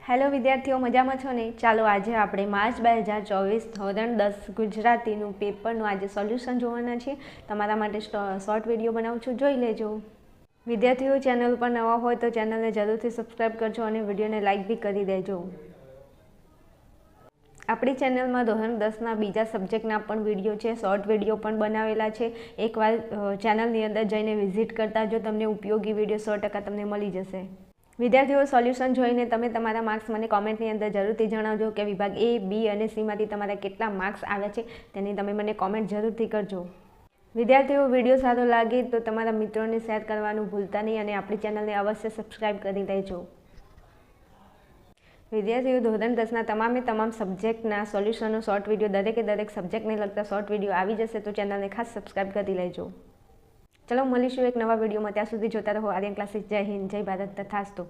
Hello વિદ્યાર્થીઓ, મજામાં છો ને? ચાલો આજે આપણે માર્ચ 2024 ધોરણ 10 ગુજરાતીનું પેપરનું આજે સોલ્યુશન જોવાના છીએ. તમારા માટે શોર્ટ વિડીયો બનાવું છું, જોઈ લેજો. વિદ્યાર્થીઓ ચેનલ પર નવા હોય તો ચેનલને જરૂરથી સબસ્ક્રાઈબ કરજો અને વિડીયોને લાઇક બી કરી દેજો. આપણી ચેનલમાં ધોરણ 10ના બીજા સબ્જેક્ટના પણ વિડીયો છે, શોર્ટ વિડીયો પણ બનાવેલા છે. એકવાર ચેનલની અંદર જઈને વિઝિટ કરતા જો તમને ઉપયોગી વિડીયો 100% તમને મળી જશે. વિદ્યાર્થીઓ સોલ્યુશન જોઈને તમે તમારા માર્ક્સ મને કોમેન્ટની અંદર જરૂરથી જણાવજો કે વિભાગ A, B અને Cમાંથી તમારા કેટલા માર્ક્સ આવ્યા છે તેની તમે મને કોમેન્ટ જરૂરથી કરજો. વિદ્યાર્થીઓ વિડીયો સારો લાગે તો તમારા મિત્રોને શેર કરવાનું ભૂલતા નહીં અને આપણી ચેનલને અવશ્ય સબસ્ક્રાઈબ કરી દેજો. વિદ્યાર્થીઓ ધોરણ 10ના તમામ સબ્જેક્ટના સોલ્યુશનનો શોર્ટ વિડીયો દરેક સબ્જેક્ટને લગતા શોર્ટ વિડીયો આવી જશે તો ચેનલને ખાસ સબસ્ક્રાઈબ કરી લેજો. ચલો મળીશું એક નવા વિડીયોમાં. ત્યાં સુધી જોતા રહો આર્યન ક્લાસીસ. જય હિન્દ, જય ભારત. તથાસ્તુ.